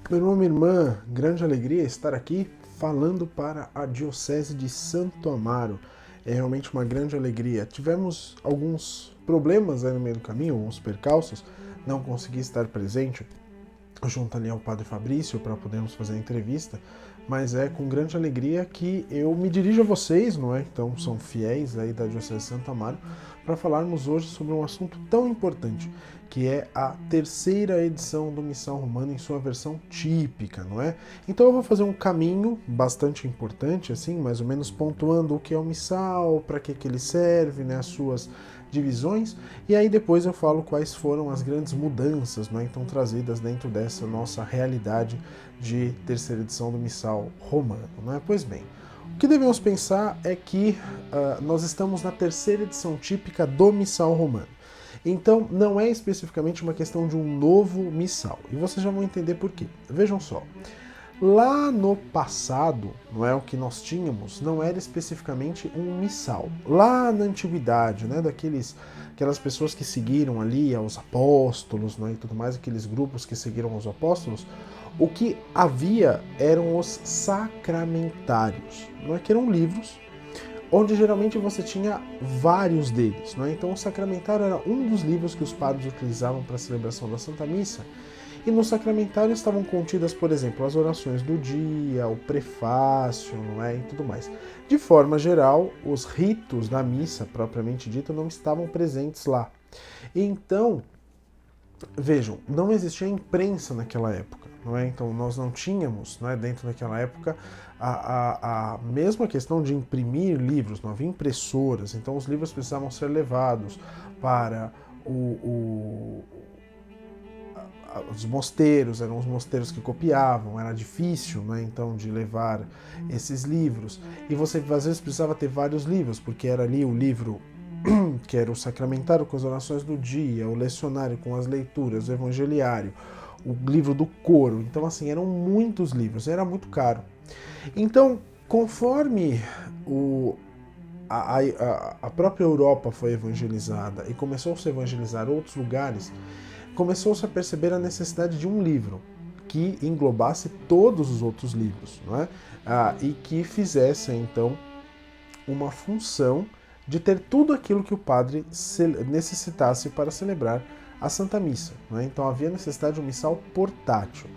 Meu irmão, minha irmã, grande alegria estar aqui falando para a Diocese de Santo Amaro. É realmente uma grande alegria. Tivemos alguns problemas aí no meio do caminho, alguns percalços, não consegui estar presente junto ali ao Padre Fabrício para podermos fazer a entrevista, mas é com grande alegria que eu me dirijo a vocês, não é? Então são fiéis aí da Diocese de Santo Amaro, para falarmos hoje sobre um assunto tão importante, que é a terceira edição do Missal Romano em sua versão típica, não é? Então eu vou fazer um caminho bastante importante, assim, mais ou menos pontuando o que é o Missal, para que ele serve, né, as suas divisões, e aí depois eu falo quais foram as grandes mudanças, né, então trazidas dentro dessa nossa realidade de terceira edição do Missal Romano, né? Pois bem, o que devemos pensar é que nós estamos na terceira edição típica do Missal Romano. Então, não é especificamente uma questão de um novo missal. E vocês já vão entender por quê. Vejam só. Lá no passado, não é o que nós tínhamos, não era especificamente um missal. Lá na antiguidade, né, aquelas pessoas que seguiram ali aos apóstolos, né, e tudo mais, aqueles grupos que seguiram aos apóstolos, o que havia eram os sacramentários, não é, que eram livros onde geralmente você tinha vários deles, não é? Então o sacramentário era um dos livros que os padres utilizavam para a celebração da Santa Missa. E no sacramentário estavam contidas, por exemplo, as orações do dia, o prefácio, não é? E tudo mais. De forma geral, os ritos da missa, propriamente dita, não estavam presentes lá. Então, vejam, não existia imprensa naquela época, não é? Então nós não tínhamos, não é, dentro daquela época a mesma questão de imprimir livros, não havia impressoras, então os livros precisavam ser levados para os mosteiros, eram os mosteiros que copiavam, era difícil, né, então, de levar esses livros, e você às vezes precisava ter vários livros, porque era ali o livro que era o sacramentário com as orações do dia, o lecionário com as leituras, o evangeliário, o livro do coro. Então, assim, eram muitos livros, era muito caro. Então, conforme a própria Europa foi evangelizada e começou-se a evangelizar outros lugares, começou-se a perceber a necessidade de um livro que englobasse todos os outros livros, não é? E que fizesse, então, uma função de ter tudo aquilo que o padre necessitasse para celebrar a Santa Missa, não é? Então havia necessidade de um missal portátil.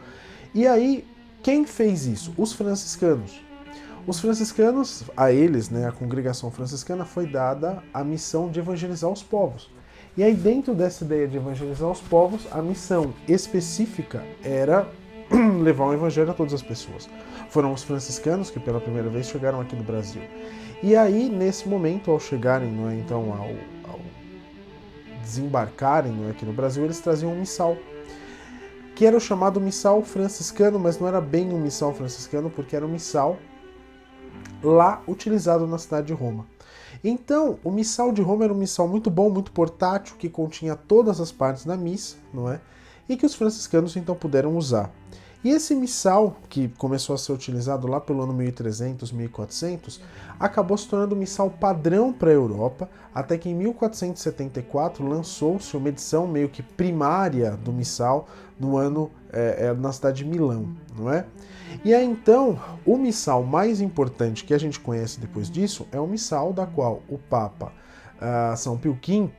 E aí, quem fez isso? Os franciscanos. Os franciscanos, a eles, né, a congregação franciscana, foi dada a missão de evangelizar os povos. E aí, dentro dessa ideia de evangelizar os povos, a missão específica era levar o evangelho a todas as pessoas. Foram os franciscanos que pela primeira vez chegaram aqui no Brasil. E aí, nesse momento, ao chegarem, não é, então, ao desembarcarem, não é, aqui no Brasil, eles traziam um missal, que era o chamado missal franciscano, mas não era bem um missal franciscano, porque era um missal lá utilizado na cidade de Roma. Então, o missal de Roma era um missal muito bom, muito portátil, que continha todas as partes da missa, não é? E que os franciscanos então puderam usar. E esse missal, que começou a ser utilizado lá pelo ano 1300, 1400, acabou se tornando um missal padrão para a Europa, até que em 1474 lançou-se uma edição meio que primária do missal no ano na cidade de Milão, não é? E aí então, o missal mais importante que a gente conhece depois disso é o missal da qual o Papa São Pio V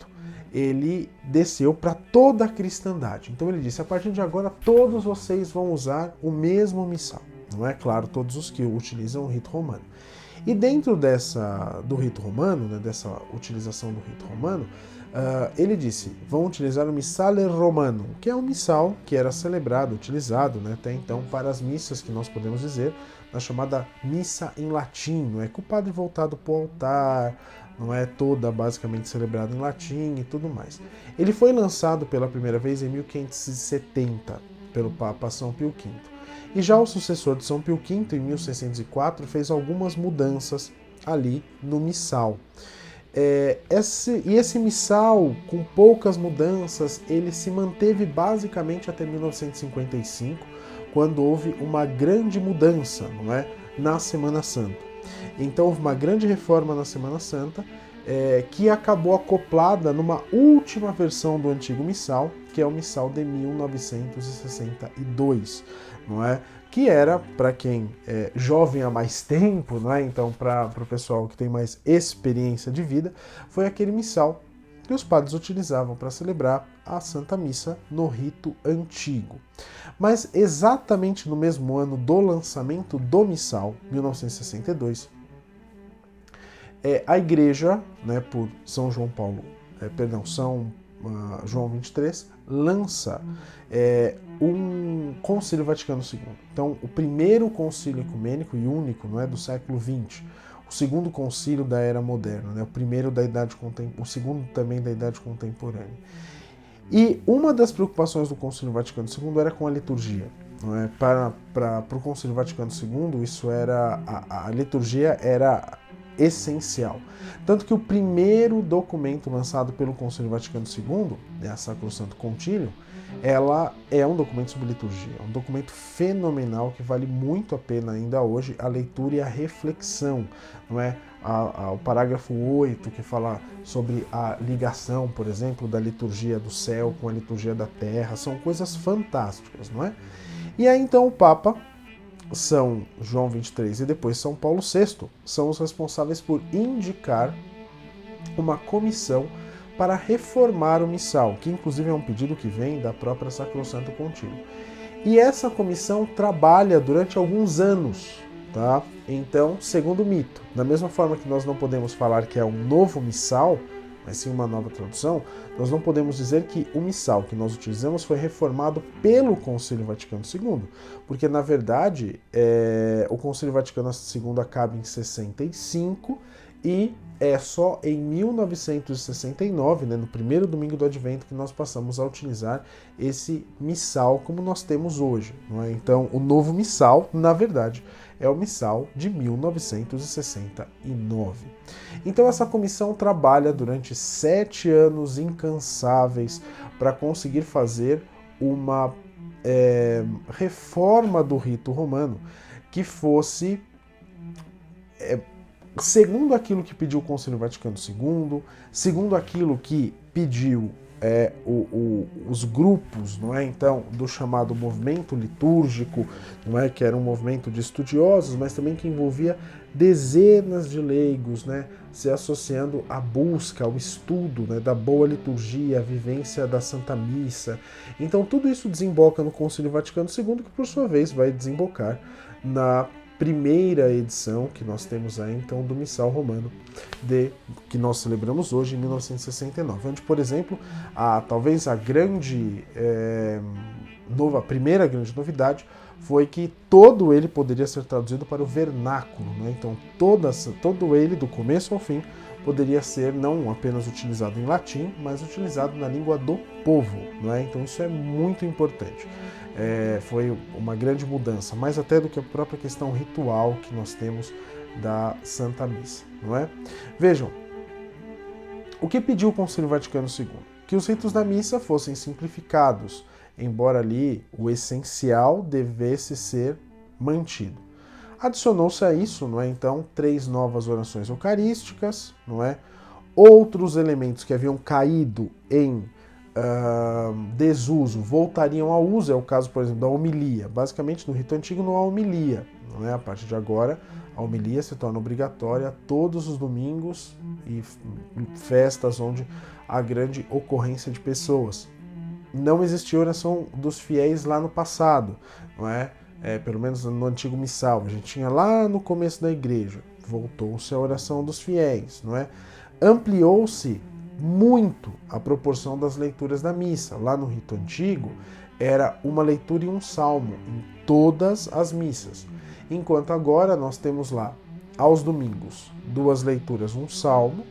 ele desceu para toda a cristandade. Então ele disse, a partir de agora todos vocês vão usar o mesmo missal. Não é claro, todos os que utilizam o rito romano. E dentro do rito romano, né, dessa utilização do rito romano, ele disse, vão utilizar o Missale Romano, que é um missal que era celebrado, utilizado, né, até então para as missas que nós podemos dizer, na chamada missa em latim, não é, que o padre voltado para o altar, não é, toda basicamente celebrada em latim e tudo mais. Ele foi lançado pela primeira vez em 1570 pelo Papa São Pio V. E já o sucessor de São Pio V, em 1604, fez algumas mudanças ali no missal. Esse missal, com poucas mudanças, ele se manteve basicamente até 1955, quando houve uma grande mudança, não é, na Semana Santa. Então houve uma grande reforma na Semana Santa, que acabou acoplada numa última versão do antigo missal, que é o missal de 1962, não é? Que era, para quem é jovem há mais tempo, não é? Então, para o pessoal que tem mais experiência de vida, foi aquele missal que os padres utilizavam para celebrar a Santa Missa no rito antigo. Mas exatamente no mesmo ano do lançamento do missal, 1962, a Igreja, né, por São João Paulo, São João 23, lança um Concílio Vaticano II. Então, o primeiro concílio ecumênico e único, não é, do século XX, o segundo concílio da Era Moderna, né, o primeiro da Idade Contemporânea, o segundo também da Idade Contemporânea. E uma das preocupações do Concílio Vaticano II era com a liturgia. Não é? Para o Concílio Vaticano II, isso era a liturgia era essencial. Tanto que o primeiro documento lançado pelo Concílio Vaticano II, a Sacrosanto Concílio, ela é um documento sobre liturgia, um documento fenomenal que vale muito a pena ainda hoje a leitura e a reflexão, não é? O parágrafo 8, que fala sobre a ligação, por exemplo, da liturgia do céu com a liturgia da terra, são coisas fantásticas, não é? E aí então o Papa, São João 23 e depois São Paulo VI, são os responsáveis por indicar uma comissão para reformar o missal, que inclusive é um pedido que vem da própria Sacrosanto Concílio. E essa comissão trabalha durante alguns anos, tá? Então, segundo o mito, da mesma forma que nós não podemos falar que é um novo missal, mas sim uma nova tradução, nós não podemos dizer que o missal que nós utilizamos foi reformado pelo Concílio Vaticano II, porque na verdade o Concílio Vaticano II acaba em 65 e é só em 1969, né, no primeiro domingo do Advento, que nós passamos a utilizar esse missal como nós temos hoje, não é? Então, o novo missal, na verdade, é o missal de 1969. Então, essa comissão trabalha durante 7 anos incansáveis para conseguir fazer uma reforma do rito romano que fosse segundo aquilo que pediu o Concílio Vaticano II, segundo aquilo que pediu os grupos, não é? Então, do chamado movimento litúrgico, não é? Que era um movimento de estudiosos, mas também que envolvia dezenas de leigos, né? Se associando à busca, ao estudo, né? Da boa liturgia, a vivência da Santa Missa. Então, tudo isso desemboca no Concílio Vaticano II, que por sua vez vai desembocar na primeira edição que nós temos aí, então, do Missal Romano, que nós celebramos hoje, em 1969. Onde, por exemplo, talvez a primeira grande novidade foi que todo ele poderia ser traduzido para o vernáculo, né? Então, todo ele, do começo ao fim, poderia ser não apenas utilizado em latim, mas utilizado na língua do povo, não é? Então, isso é muito importante. Foi uma grande mudança, mais até do que a própria questão ritual que nós temos da Santa Missa, não é? Vejam, o que pediu o Concílio Vaticano II? Que os ritos da missa fossem simplificados, embora ali o essencial devesse ser mantido. Adicionou-se a isso, não é? Então, 3 novas orações eucarísticas, não é? Outros elementos que haviam caído em desuso voltariam ao uso, é o caso, por exemplo, da homilia. Basicamente, no rito antigo não há homilia, não é? A partir de agora, a homilia se torna obrigatória todos os domingos e festas onde há grande ocorrência de pessoas. Não existia oração dos fiéis lá no passado, não é? Pelo menos no antigo missal. A gente tinha lá no começo da igreja. Voltou-se a oração dos fiéis, não é? Ampliou-se muito a proporção das leituras da missa. Lá no rito antigo, era uma leitura e um salmo em todas as missas. Enquanto agora nós temos lá, aos domingos, 2 leituras, um salmo.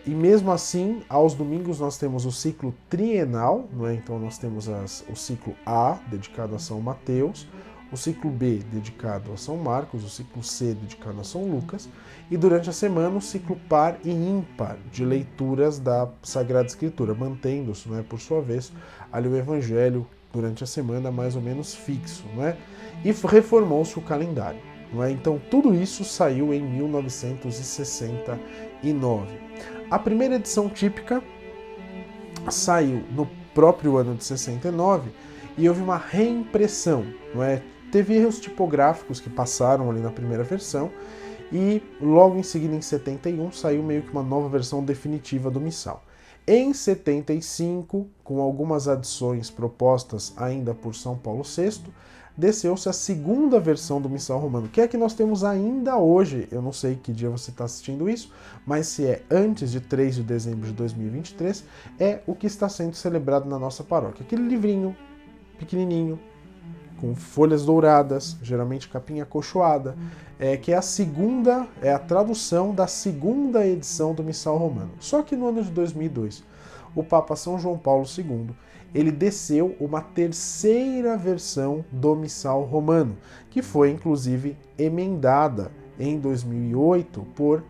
E mesmo assim, aos domingos nós temos o ciclo trienal, não é? Então nós temos o ciclo A, dedicado a São Mateus, o ciclo B, dedicado a São Marcos, o ciclo C, dedicado a São Lucas, e durante a semana o ciclo par e ímpar de leituras da Sagrada Escritura, mantendo-se, não é, por sua vez, ali o Evangelho durante a semana mais ou menos fixo, não é? E reformou-se o calendário, não é? Então tudo isso saiu em 1969. A primeira edição típica saiu no próprio ano de 69 e houve uma reimpressão, não é? Teve erros tipográficos que passaram ali na primeira versão e logo em seguida, em 71, saiu meio que uma nova versão definitiva do Missal. Em 75, com algumas adições propostas ainda por São Paulo VI, desceu-se a segunda versão do Missal Romano, que é a que nós temos ainda hoje. Eu não sei que dia você está assistindo isso, mas se é antes de 3 de dezembro de 2023, é o que está sendo celebrado na nossa paróquia. Aquele livrinho pequenininho, com folhas douradas, geralmente capinha acolchoada, que é a segunda, é a tradução da segunda edição do Missal Romano. Só que no ano de 2002, o Papa São João Paulo II, ele desceu uma terceira versão do Missal Romano, que foi inclusive emendada em 2008 por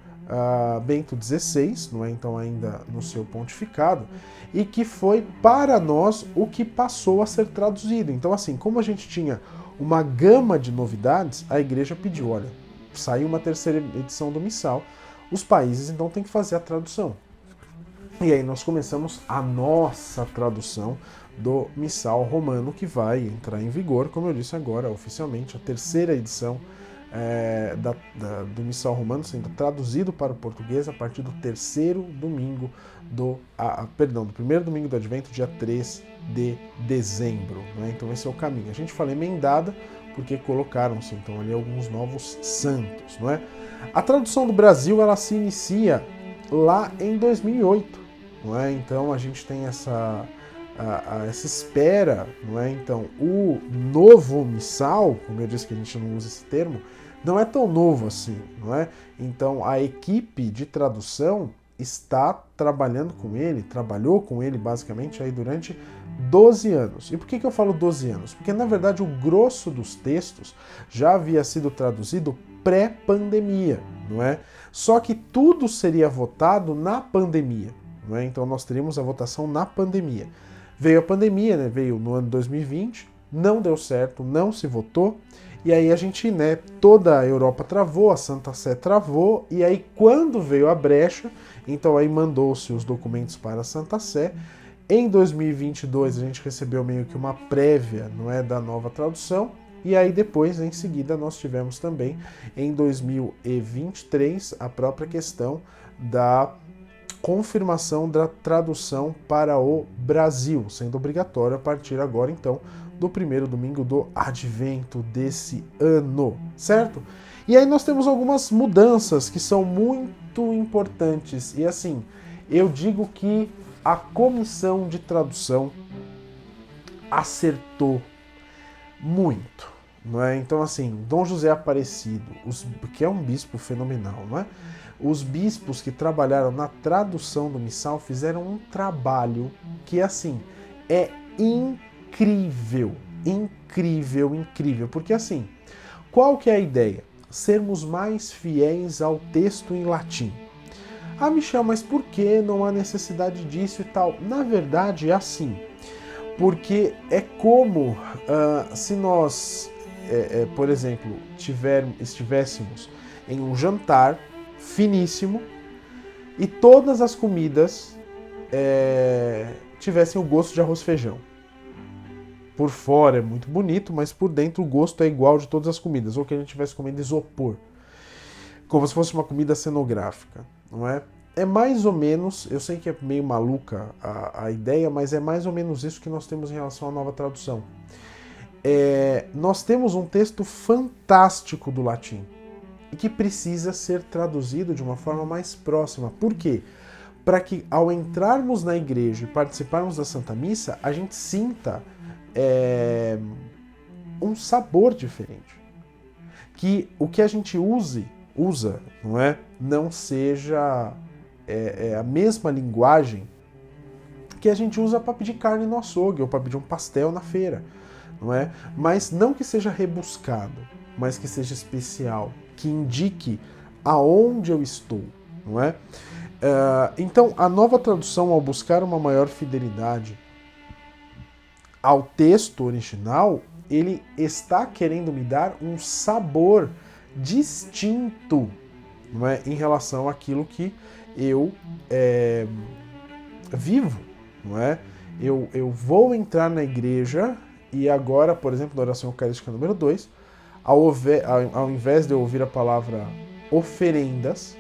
Bento XVI, não é? Então ainda no seu pontificado, e que foi para nós o que passou a ser traduzido. Então assim, como a gente tinha uma gama de novidades, a igreja pediu, olha, saiu uma terceira edição do Missal, os países então têm que fazer a tradução. E aí nós começamos a nossa tradução do Missal Romano, que vai entrar em vigor, como eu disse agora, oficialmente, a terceira edição do Missal Romano sendo traduzido para o português a partir do terceiro domingo do primeiro domingo do Advento, dia 3 de dezembro. Né? Então esse é o caminho. A gente fala emendada porque colocaram-se então ali alguns novos santos. Não é? A tradução do Brasil ela se inicia lá em 2008. Não é? Então a gente tem essa espera. Não é? Então o novo missal, como eu disse que a gente não usa esse termo, não é tão novo assim, não é? Então a equipe de tradução está trabalhando com ele, trabalhou com ele basicamente aí durante 12 anos. E por que eu falo 12 anos? Porque na verdade o grosso dos textos já havia sido traduzido pré-pandemia, não é? Só que tudo seria votado na pandemia, não é? Então nós teríamos a votação na pandemia. Veio a pandemia, né? Veio no ano 2020, não deu certo, não se votou. E aí a gente, né, toda a Europa travou, a Santa Sé travou, e aí quando veio a brecha, então aí mandou-se os documentos para a Santa Sé. Em 2022 a gente recebeu meio que uma prévia, não é, da nova tradução, e aí depois, em seguida, nós tivemos também, em 2023, a própria questão da confirmação da tradução para o Brasil, sendo obrigatório a partir agora, então, do primeiro domingo do Advento desse ano, certo? E aí nós temos algumas mudanças que são muito importantes. E assim, eu digo que a comissão de tradução acertou muito, não é? Então assim, Dom José Aparecido, que é um bispo fenomenal, não é? Os bispos que trabalharam na tradução do Missal fizeram um trabalho que assim é incrível, porque assim, qual que é a ideia? Sermos mais fiéis ao texto em latim. Ah, Michel, mas por que não há necessidade disso e tal? Na verdade é assim, porque é como se nós, por exemplo, estivéssemos em um jantar finíssimo e todas as comidas tivessem o gosto de arroz e feijão. Por fora é muito bonito, mas por dentro o gosto é igual de todas as comidas, ou que a gente estivesse comendo isopor, como se fosse uma comida cenográfica, não é? É mais ou menos, eu sei que é meio maluca a ideia, mas é mais ou menos isso que nós temos em relação à nova tradução. Nós temos um texto fantástico do latim, e que precisa ser traduzido de uma forma mais próxima. Por quê? Para que ao entrarmos na igreja e participarmos da Santa Missa, a gente sinta um sabor diferente. Que o que a gente usa, não é? Não seja a mesma linguagem que a gente usa para pedir carne no açougue ou para pedir um pastel na feira, não é? Mas não que seja rebuscado, mas que seja especial, que indique aonde eu estou, não é? Então, a nova tradução, ao buscar uma maior fidelidade ao texto original, ele está querendo me dar um sabor distinto, não é? Em relação àquilo que eu vivo, não é? Eu vou entrar na igreja e agora, por exemplo, na oração eucarística número 2, ao invés de eu ouvir a palavra oferendas,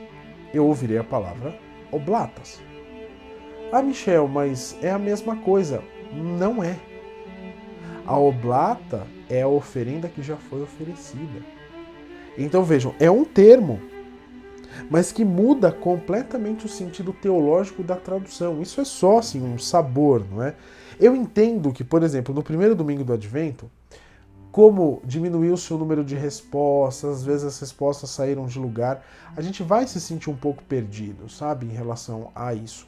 eu ouvirei a palavra oblatas. Ah, Michel, mas é a mesma coisa. Não é. A oblata é a oferenda que já foi oferecida. Então vejam, é um termo, mas que muda completamente o sentido teológico da tradução. Isso é só assim um sabor, não é? Eu entendo que, por exemplo, no primeiro domingo do Advento, como diminuiu-se o número de respostas, às vezes as respostas saíram de lugar, a gente vai se sentir um pouco perdido, sabe, em relação a isso.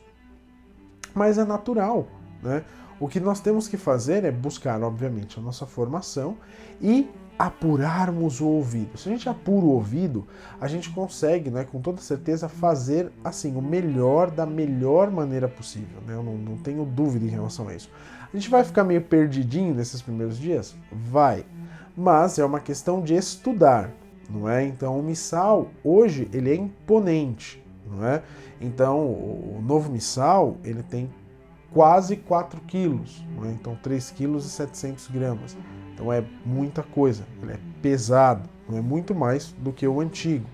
Mas é natural, né? O que nós temos que fazer é buscar, obviamente, a nossa formação e apurarmos o ouvido. Se a gente apura o ouvido, a gente consegue, né, com toda certeza, fazer assim o melhor da melhor maneira possível. Né? Eu não tenho dúvida em relação a isso. A gente vai ficar meio perdidinho nesses primeiros dias? Vai. Mas é uma questão de estudar, não é? Então o missal, hoje, ele é imponente, não é? Então o novo missal, ele tem quase 4 quilos, não é? Então 3 quilos e 700 gramas. Então é muita coisa, ele é pesado, não é muito mais do que o antigo.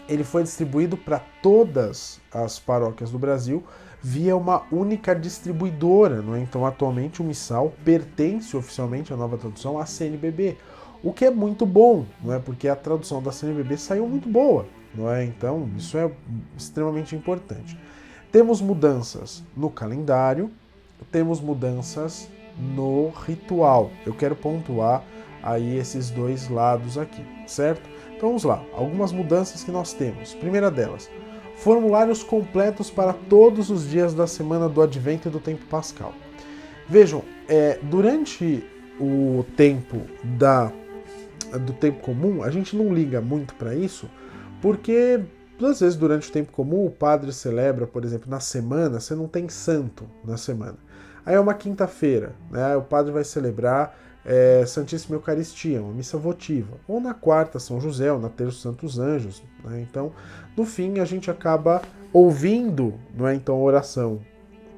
Ele foi distribuído para todas as paróquias do Brasil via uma única distribuidora, não é? Então atualmente o missal pertence oficialmente à nova tradução à CNBB, o que é muito bom, não é? Porque a tradução da CNBB saiu muito boa, não é? Então isso é extremamente importante. Temos mudanças no calendário, temos mudanças no ritual. Eu quero pontuar aí esses dois lados aqui, certo? Então vamos lá, algumas mudanças que nós temos. Primeira delas, formulários completos para todos os dias da semana do Advento e do tempo pascal. Vejam, durante o tempo do tempo comum, a gente não liga muito para isso, porque às vezes durante o tempo comum o padre celebra, por exemplo, na semana, você não tem santo na semana. Aí é uma quinta-feira, né? O padre vai celebrar Santíssima Eucaristia, uma missa votiva. Ou na quarta, São José, ou na terça, Santos Anjos. Né? Então, no fim, a gente acaba ouvindo, não é? Então, a oração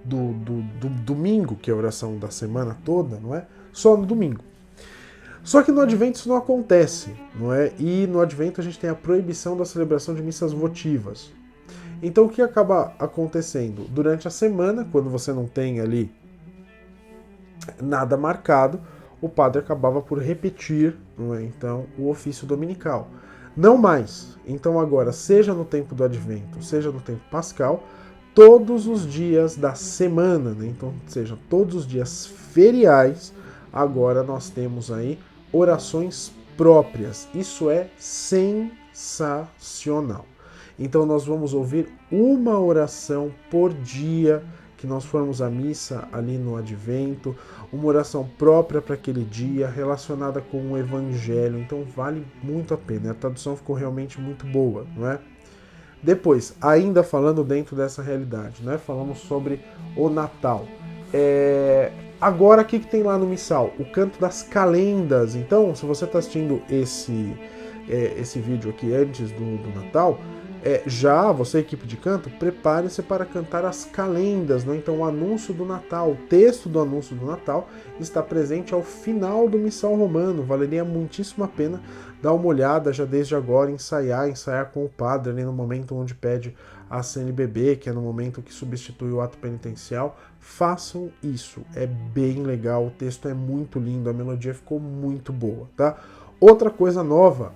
do domingo, que é a oração da semana toda, não é? Só no domingo. Só que no Advento isso não acontece, não é? E no Advento a gente tem a proibição da celebração de missas votivas. Então, o que acaba acontecendo? Durante a semana, quando você não tem ali nada marcado, o padre acabava por repetir, não é? Então, o ofício dominical. Não mais. Então agora, seja no tempo do Advento, seja no tempo pascal, todos os dias da semana, né? Então, seja todos os dias feriais, agora nós temos aí orações próprias. Isso é sensacional. Então nós vamos ouvir uma oração por dia que nós formos à missa ali no Advento, uma oração própria para aquele dia, relacionada com o Evangelho. Então vale muito a pena. A tradução ficou realmente muito boa, não é? Depois, ainda falando dentro dessa realidade, né? Falamos sobre o Natal. Agora, o que tem lá no missal? O canto das calendas. Então, se você está assistindo esse vídeo aqui antes do Natal, já você, equipe de canto, prepare-se para cantar as calendas, né? Então o anúncio do Natal, o texto do anúncio do Natal está presente ao final do missal romano. Valeria muitíssimo a pena dar uma olhada já desde agora, ensaiar com o padre ali no momento onde pede a CNBB, que é no momento que substitui o ato penitencial. Façam isso, é bem legal, o texto é muito lindo, a melodia ficou muito boa, tá? Outra coisa nova,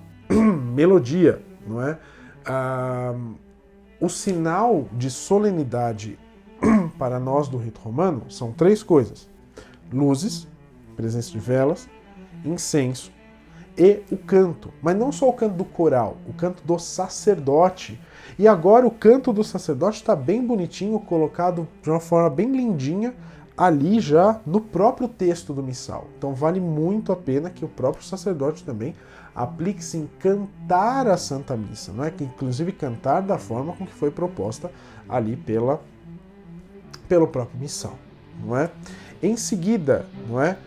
melodia, não é? O sinal de solenidade para nós do rito romano são 3 coisas: luzes, presença de velas, incenso e o canto. Mas não só o canto do coral, o canto do sacerdote. E agora o canto do sacerdote está bem bonitinho, colocado de uma forma bem lindinha ali já no próprio texto do missal. Então vale muito a pena que o próprio sacerdote também aplique-se em cantar a Santa Missa, não é? Que inclusive cantar da forma com que foi proposta ali pelo próprio missal, não é? Em seguida, não é?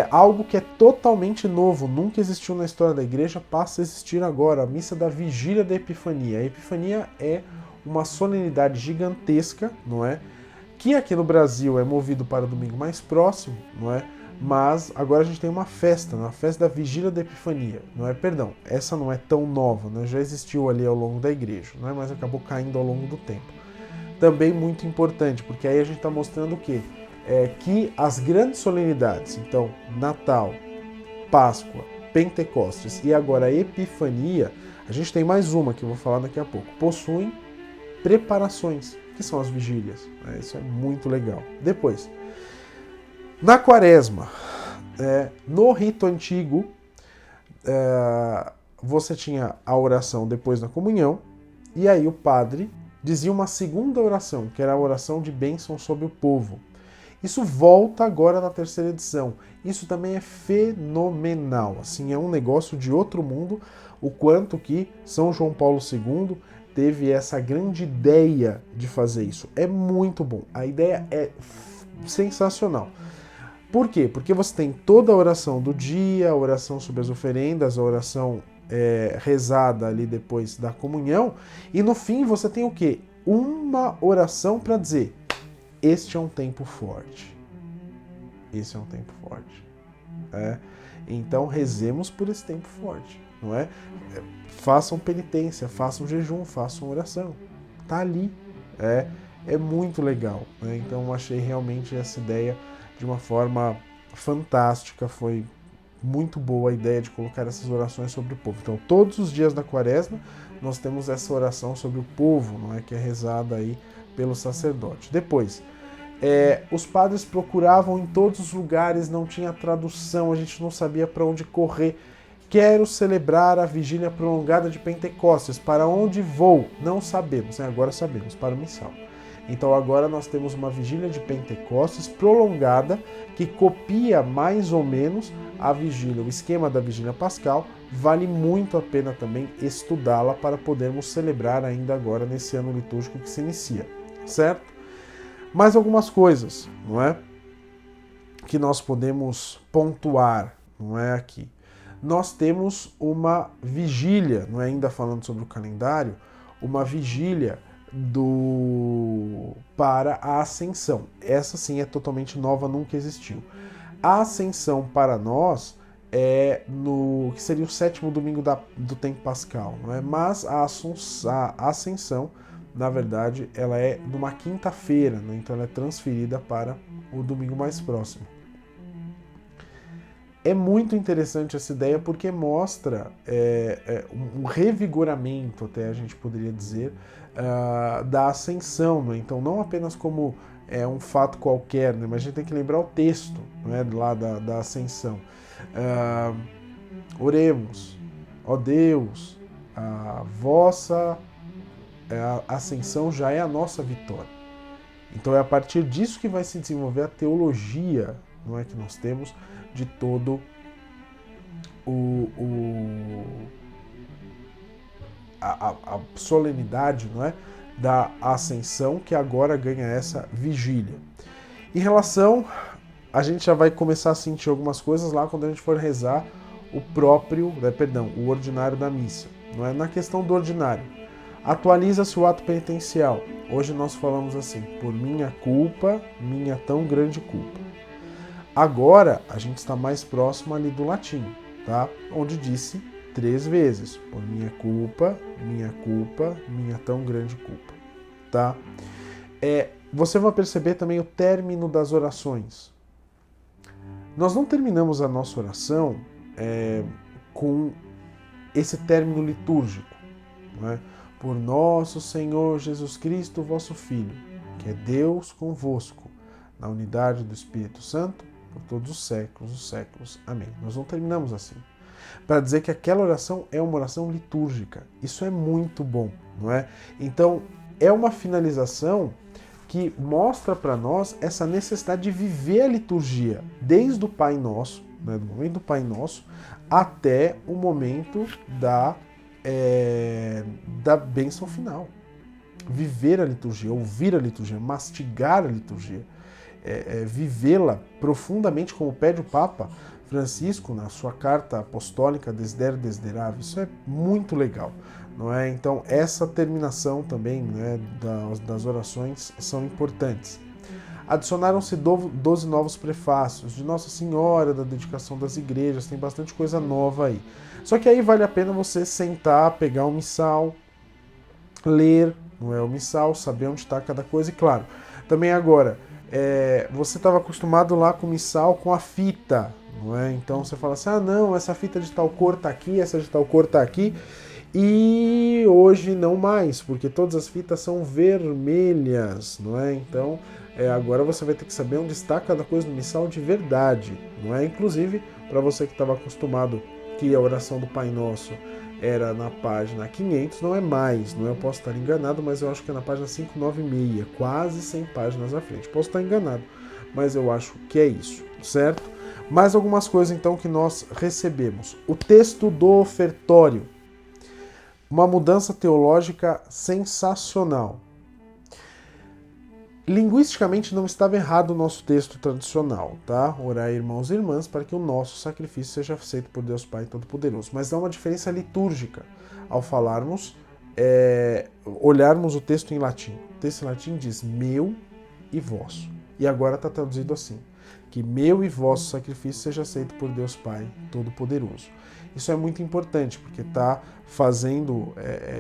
Algo que é totalmente novo, nunca existiu na história da igreja, passa a existir agora, a missa da Vigília da Epifania. A Epifania é uma solenidade gigantesca, não é? Que aqui no Brasil é movido para o domingo mais próximo, não é? Mas agora a gente tem uma festa da Vigília da Epifania, não é? Perdão, essa não é tão nova, né? Já existiu ali ao longo da igreja, não é? Mas acabou caindo ao longo do tempo. Também muito importante, porque aí a gente está mostrando o quê? Que as grandes solenidades, então Natal, Páscoa, Pentecostes e agora a Epifania, a gente tem mais uma que eu vou falar daqui a pouco, possuem preparações, que são as vigílias. Isso é muito legal. Depois, na Quaresma, no rito antigo, você tinha a oração depois da comunhão, e aí o padre dizia uma segunda oração, que era a oração de bênção sobre o povo. Isso volta agora na terceira edição. Isso também é fenomenal. Assim, é um negócio de outro mundo, o quanto que São João Paulo II teve essa grande ideia de fazer isso. É muito bom. A ideia é sensacional. Por quê? Porque você tem toda a oração do dia, a oração sobre as oferendas, a oração rezada ali depois da comunhão, e no fim você tem o quê? Uma oração para dizer: este é um tempo forte. Esse é um tempo forte. Então rezemos por esse tempo forte, não é? Façam penitência, façam jejum, façam oração. Tá ali. É muito legal. Né? Então eu achei realmente essa ideia de uma forma fantástica. Foi muito boa a ideia de colocar essas orações sobre o povo. Então todos os dias da Quaresma nós temos essa oração sobre o povo, não é? Que é rezada aí pelo sacerdote. Depois, os padres procuravam em todos os lugares, não tinha tradução, a gente não sabia para onde correr. Quero celebrar a vigília prolongada de Pentecostes. Para onde vou? Não sabemos. Agora sabemos, para o missal. Então agora nós temos uma vigília de Pentecostes prolongada que copia mais ou menos a vigília, o esquema da vigília pascal. Vale muito a pena também estudá-la para podermos celebrar ainda agora nesse ano litúrgico que se inicia, certo? Mais algumas coisas, não é? Que nós podemos pontuar, não é, aqui. Nós temos uma vigília, não é, ainda falando sobre o calendário, uma vigília para a Ascensão. Essa sim é totalmente nova, nunca existiu. A Ascensão para nós é no que seria o 7º domingo do tempo pascal, não é? Mas a Ascensão, na verdade, ela é numa quinta-feira, né? Então ela é transferida para o domingo mais próximo. É muito interessante essa ideia porque mostra um revigoramento, até a gente poderia dizer, da ascensão. Né? Então, não apenas como um fato qualquer, né? Mas a gente tem que lembrar o texto, né? Lá da ascensão. Oremos, ó Deus, a vossa ascensão já é a nossa vitória. Então, é a partir disso que vai se desenvolver a teologia, não é, que nós temos de todo a solenidade, não é, da Ascensão, que agora ganha essa vigília. Em relação, a gente já vai começar a sentir algumas coisas lá quando a gente for rezar o ordinário da missa, não é? Na questão do ordinário, atualiza-se o ato penitencial. Hoje nós falamos assim: por minha culpa, minha tão grande culpa. Agora a gente está mais próximo ali do latim, tá? Onde disse 3 vezes: por minha culpa, minha tão grande culpa, tá? Você vai perceber também o término das orações. Nós não terminamos a nossa oração com esse término litúrgico, não é? Por nosso Senhor Jesus Cristo, vosso Filho, que é Deus convosco, na unidade do Espírito Santo, por todos os séculos. Amém. Nós não terminamos assim. Para dizer que aquela oração é uma oração litúrgica. Isso é muito bom, não é? Então, é uma finalização que mostra para nós essa necessidade de viver a liturgia, desde o Pai Nosso, né, do momento do Pai Nosso, até o momento da bênção final. Viver a liturgia, ouvir a liturgia, mastigar a liturgia. Vivê-la profundamente, como pede o Papa Francisco na sua carta apostólica Desiderio Desideravi. Isso é muito legal. não é? Então essa terminação também, né, das orações são importantes. Adicionaram-se 12 novos prefácios de Nossa Senhora, da dedicação das igrejas, tem bastante coisa nova aí. Só que aí vale a pena você sentar, pegar um missal, ler, não é, o missal, saber onde está cada coisa. E claro, também agora, você estava acostumado lá com o missal com a fita, não é? Então você fala assim, ah não, essa fita de tal cor está aqui, essa de tal cor está aqui. E hoje não mais, porque todas as fitas são vermelhas, não é? Então agora você vai ter que saber onde está cada coisa no missal de verdade, não é? Inclusive, para você que estava acostumado que a oração do Pai Nosso era na página 500, não é mais, não é? Eu posso estar enganado, mas eu acho que é na página 596, quase 100 páginas à frente. Posso estar enganado, mas eu acho que é isso, certo? Mais algumas coisas então que nós recebemos. O texto do ofertório. Uma mudança teológica sensacional. Linguisticamente não estava errado o nosso texto tradicional, tá? Orai, irmãos e irmãs, para que o nosso sacrifício seja aceito por Deus Pai Todo-Poderoso. Mas há uma diferença litúrgica ao falarmos, olharmos o texto em latim. O texto em latim diz meu e vosso. E agora está traduzido assim, que meu e vosso sacrifício seja aceito por Deus Pai Todo-Poderoso. Isso é muito importante, porque está fazendo,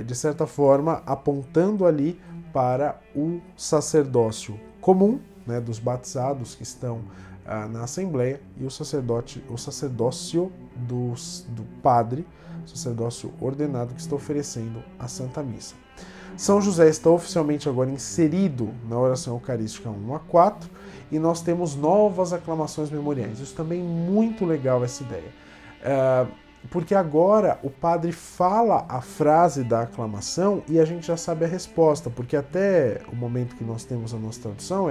de certa forma, apontando ali para o sacerdócio comum, né, dos batizados que estão na Assembleia, e o sacerdócio do padre, o sacerdócio ordenado que está oferecendo a Santa Missa. São José está oficialmente agora inserido na oração eucarística 1 a 4, e nós temos novas aclamações memoriais. Isso também é muito legal, essa ideia. Porque agora o padre fala a frase da aclamação e a gente já sabe a resposta, porque até o momento que nós temos a nossa tradução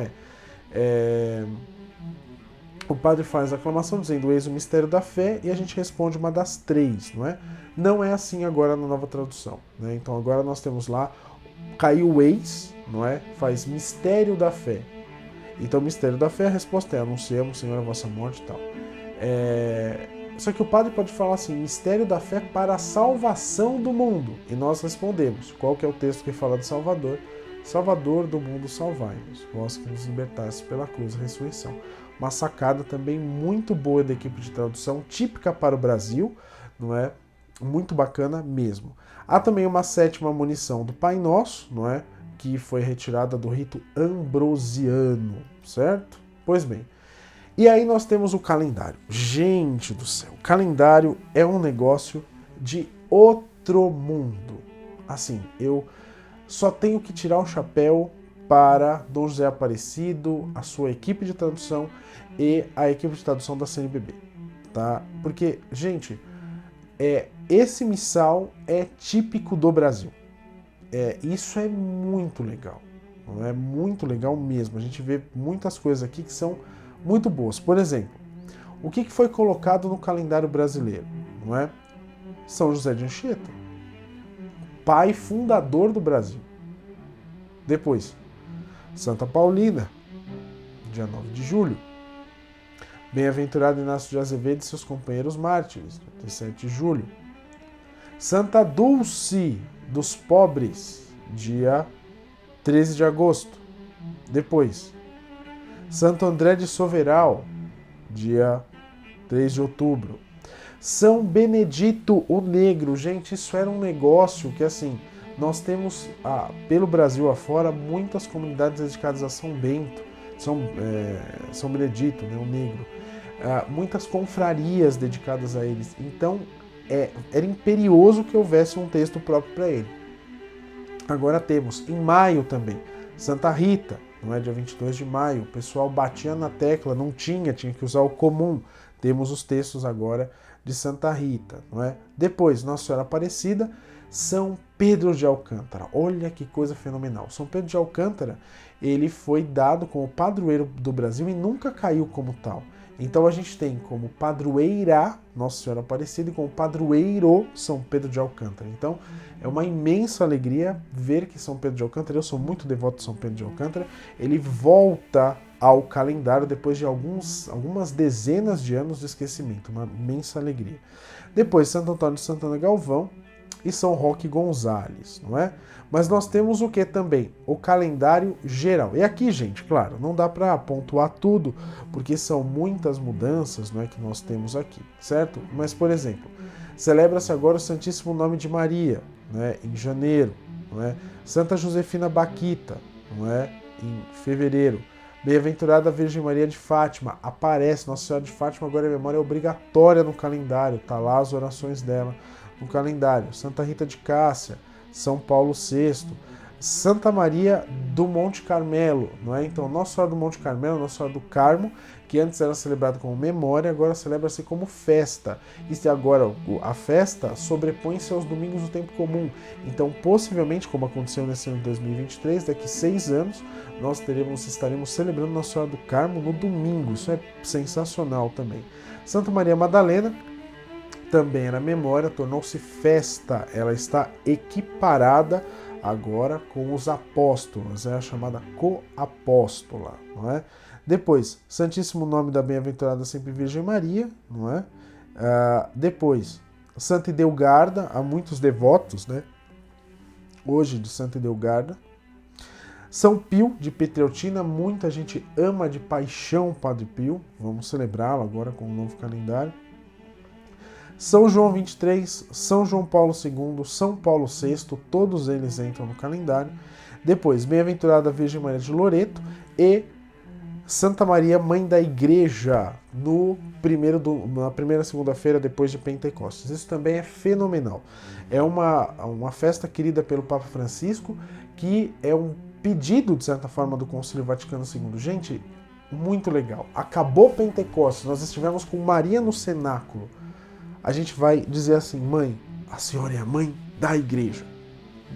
o padre faz a aclamação dizendo eis o mistério da fé e a gente responde uma das três, não é? Não é assim agora na nova tradução, né? Então agora nós temos lá, caiu o eis, não é? Faz mistério da fé. Então mistério da fé, a resposta é anunciamos, Senhor, a vossa morte e tal. Só que o padre pode falar assim, mistério da fé para a salvação do mundo. E nós respondemos, qual que é o texto que fala de Salvador? Salvador do mundo, salvai-nos, vós que nos libertastes pela cruz da ressurreição. Uma sacada também muito boa da equipe de tradução, típica para o Brasil, não é? Muito bacana mesmo. Há também uma sétima monição do Pai Nosso, não é? Que foi retirada do rito ambrosiano, certo? Pois bem. E aí nós temos o calendário. Gente do céu, o calendário é um negócio de outro mundo. Assim, eu só tenho que tirar o chapéu para Dom José Aparecido, a sua equipe de tradução e a equipe de tradução da CNBB, tá? Porque, gente, esse missal é típico do Brasil. Isso é muito legal, não é? Muito legal mesmo. A gente vê muitas coisas aqui que são muito boas. Por exemplo, o que foi colocado no calendário brasileiro, não é? São José de Anchieta, pai fundador do Brasil. Depois, Santa Paulina, dia 9 de julho. Bem-aventurado Inácio de Azevedo e seus companheiros mártires, 17 de julho. Santa Dulce dos Pobres, dia 13 de agosto. Depois, Santo André de Soveral, dia 3 de outubro. São Benedito o Negro. Gente, isso era um negócio que, assim, nós temos, pelo Brasil afora, muitas comunidades dedicadas a São Bento, São Benedito, né, o Negro. Muitas confrarias dedicadas a eles. Então, era imperioso que houvesse um texto próprio para ele. Agora temos, em maio também, Santa Rita, não é? Dia 22 de maio, o pessoal batia na tecla, não tinha que usar o comum. Temos os textos agora de Santa Rita, não é? Depois, Nossa Senhora Aparecida, São Pedro de Alcântara. Olha que coisa fenomenal. São Pedro de Alcântara, ele foi dado como padroeiro do Brasil e nunca caiu como tal. Então a gente tem como padroeira Nossa Senhora Aparecida e como padroeiro São Pedro de Alcântara. Então é uma imensa alegria ver que São Pedro de Alcântara, eu sou muito devoto de São Pedro de Alcântara, ele volta ao calendário depois de algumas dezenas de anos de esquecimento. Uma imensa alegria. Depois Santo Antônio de Santana Galvão, e São Roque Gonzales, não é? Mas nós temos o que também? O calendário geral. E aqui, gente, claro, não dá para pontuar tudo, porque são muitas mudanças, não é, que nós temos aqui, certo? Mas, por exemplo, celebra-se agora o Santíssimo Nome de Maria, né, em janeiro, não é? Santa Josefina Baquita, não é? Em fevereiro. Bem-aventurada Virgem Maria de Fátima, aparece, Nossa Senhora de Fátima agora a memória é obrigatória no calendário, tá lá as orações dela no calendário. Santa Rita de Cássia, São Paulo VI, Santa Maria do Monte Carmelo, não é? Então, Nossa Senhora do Monte Carmelo, Nossa Senhora do Carmo, que antes era celebrada como memória, agora celebra-se como festa. E agora a festa sobrepõe-se aos domingos do tempo comum. Então, possivelmente, como aconteceu nesse ano de 2023, daqui 6 anos, nós estaremos celebrando Nossa Senhora do Carmo no domingo. Isso é sensacional também. Santa Maria Madalena, também era memória, tornou-se festa. Ela está equiparada agora com os apóstolos, é a chamada coapóstola, não é? Depois, Santíssimo Nome da Bem-aventurada Sempre Virgem Maria, não é? Depois, Santa Idelgarda, há muitos devotos, né? Hoje de Santa Idelgarda. São Pio de Pietrelcina, muita gente ama de paixão o Padre Pio, vamos celebrá-lo agora com um novo calendário. São João 23, São João Paulo II, São Paulo VI, todos eles entram no calendário. Depois, Bem-aventurada Virgem Maria de Loreto e Santa Maria, Mãe da Igreja, na primeira segunda-feira depois de Pentecostes. Isso também é fenomenal. É uma festa querida pelo Papa Francisco, que é um pedido, de certa forma, do Concílio Vaticano II. Gente, muito legal. Acabou Pentecostes, nós estivemos com Maria no cenáculo. A gente vai dizer assim, mãe, a senhora é a mãe da igreja.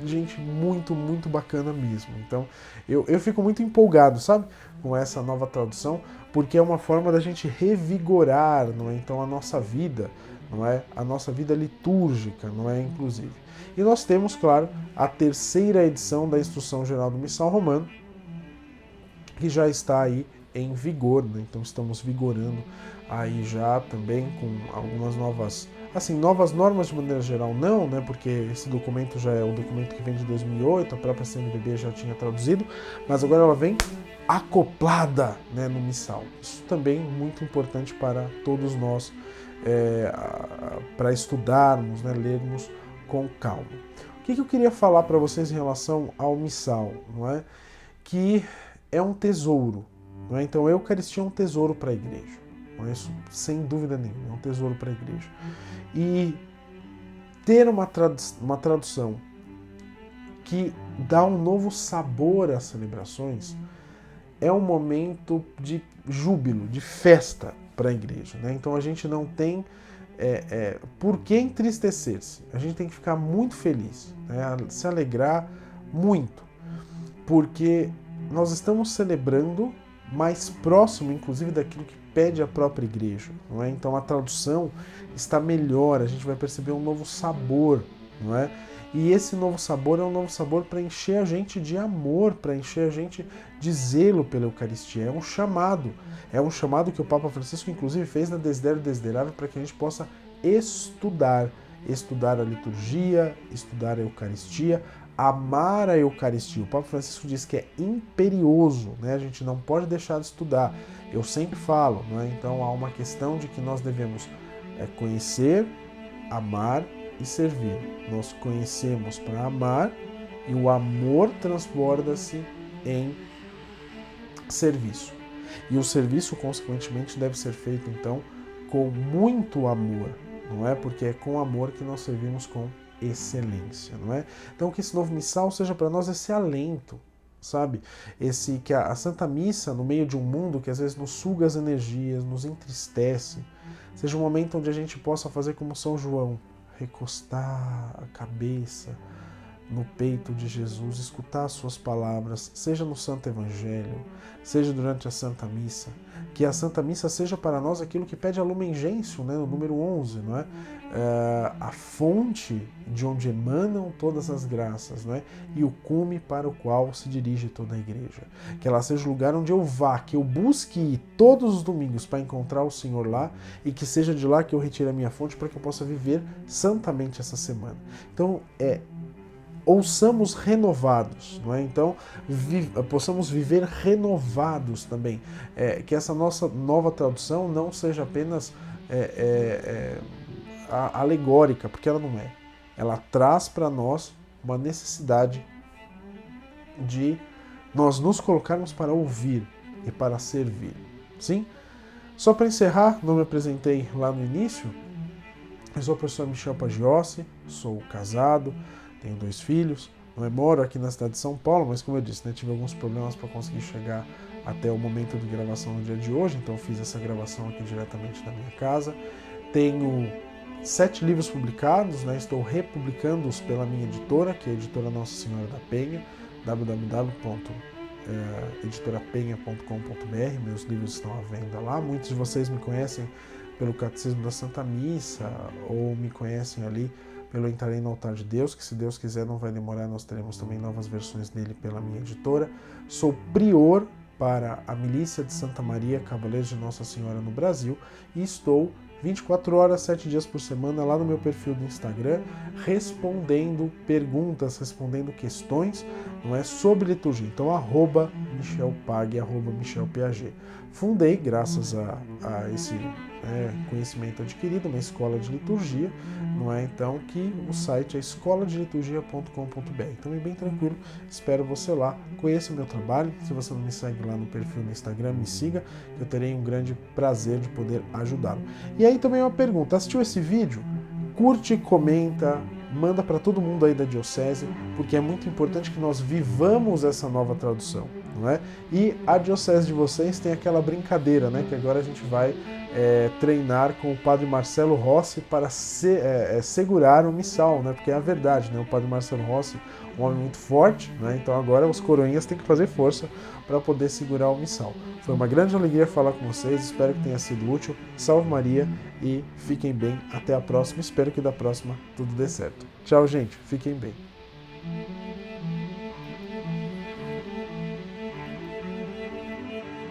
Gente, muito, muito bacana mesmo. Então, eu fico muito empolgado, sabe, com essa nova tradução, porque é uma forma da gente revigorar, não é? Então, a nossa vida, não é? A nossa vida litúrgica, não é? Inclusive. E nós temos, claro, a terceira edição da Instrução Geral do Missal Romano, que já está aí em vigor, né? Então estamos vigorando aí já também com algumas novas normas de maneira geral não, né? Porque esse documento já é um documento que vem de 2008, a própria CNBB já tinha traduzido, mas agora ela vem acoplada, né, no missal. Isso também é muito importante para todos nós, para estudarmos, né, lermos com calma. O que eu queria falar para vocês em relação ao missal, não é? Que é um tesouro. Não é? Então a Eucaristia é um tesouro para a igreja. Não é? Isso, sem dúvida nenhuma, é um tesouro para a igreja. E ter uma tradução que dá um novo sabor às celebrações é um momento de júbilo, de festa para a igreja. Né? Então a gente não tem por que entristecer-se. A gente tem que ficar muito feliz, né? Se alegrar muito, porque nós estamos celebrando mais próximo, inclusive, daquilo que pede a própria igreja. Não é? Então a tradução está melhor, a gente vai perceber um novo sabor, não é? E esse novo sabor é um novo sabor para encher a gente de amor, para encher a gente de zelo pela Eucaristia. É um chamado que o Papa Francisco, inclusive, fez na Desiderio Desiderável para que a gente possa estudar a liturgia, estudar a Eucaristia, amar a Eucaristia. O Papa Francisco diz que é imperioso, né? A gente não pode deixar de estudar. Eu sempre falo, não é? Então há uma questão de que nós devemos conhecer, amar e servir. Nós conhecemos para amar e o amor transborda-se em serviço. E o serviço, consequentemente, deve ser feito, então, com muito amor, não é? Porque é com amor que nós servimos com excelência, não é? Então que esse novo missal seja para nós esse alento, sabe? Que a Santa Missa, no meio de um mundo que às vezes nos suga as energias, nos entristece, seja um momento onde a gente possa fazer como São João, recostar a cabeça no peito de Jesus, escutar as suas palavras, seja no Santo Evangelho, seja durante a Santa Missa, que a Santa Missa seja para nós aquilo que pede a Lumen Gentium, né, no número 11, não é? A fonte de onde emanam todas as graças, não é? E o cume para o qual se dirige toda a igreja. Que ela seja o lugar onde eu vá, que eu busque ir todos os domingos para encontrar o Senhor lá, e que seja de lá que eu retire a minha fonte para que eu possa viver santamente essa semana. Então, ouçamos renovados, não é? Então, possamos viver renovados também. Que essa nossa nova tradução não seja apenas alegórica, porque ela não é. Ela traz para nós uma necessidade de nós nos colocarmos para ouvir e para servir. Sim? Só para encerrar, não me apresentei lá no início, eu sou o professor Michel Pagiossi, sou casado, tenho 2 filhos, moro aqui na cidade de São Paulo, mas como eu disse, tive alguns problemas para conseguir chegar até o momento de gravação no dia de hoje, então fiz essa gravação aqui diretamente da minha casa. Tenho 7 livros publicados, estou republicando-os pela minha editora, que é a editora Nossa Senhora da Penha, www.editorapenha.com.br. Meus livros estão à venda lá. Muitos de vocês me conhecem pelo Catecismo da Santa Missa, ou me conhecem ali pelo Entrarei no Altar de Deus, que se Deus quiser não vai demorar, nós teremos também novas versões dele pela minha editora. Sou prior para a Milícia de Santa Maria, Cavaleiros de Nossa Senhora no Brasil, e estou 24 horas, 7 dias por semana lá no meu perfil do Instagram, respondendo perguntas, respondendo questões, sobre liturgia. Então, @MichelPag, @MichelPag. Fundei, graças a esse conhecimento adquirido, uma escola de liturgia, Então, que o site é escoladeliturgia.com.br. Então é bem tranquilo, espero você lá, conheça o meu trabalho. Se você não me segue lá no perfil no Instagram, me siga, que eu terei um grande prazer de poder ajudá-lo. E aí também uma pergunta: assistiu esse vídeo? Curte, comenta, manda para todo mundo aí da Diocese, porque é muito importante que nós vivamos essa nova tradução, não é? E a Diocese de vocês tem aquela brincadeira, que agora a gente vai treinar com o Padre Marcelo Rossi para segurar o missal, porque é a verdade, o Padre Marcelo Rossi, um homem muito forte, então agora os coroinhas têm que fazer força para poder segurar o missal. Foi uma grande alegria falar com vocês, espero que tenha sido útil. Salve Maria e fiquem bem. Até a próxima, espero que da próxima tudo dê certo. Tchau, gente, fiquem bem.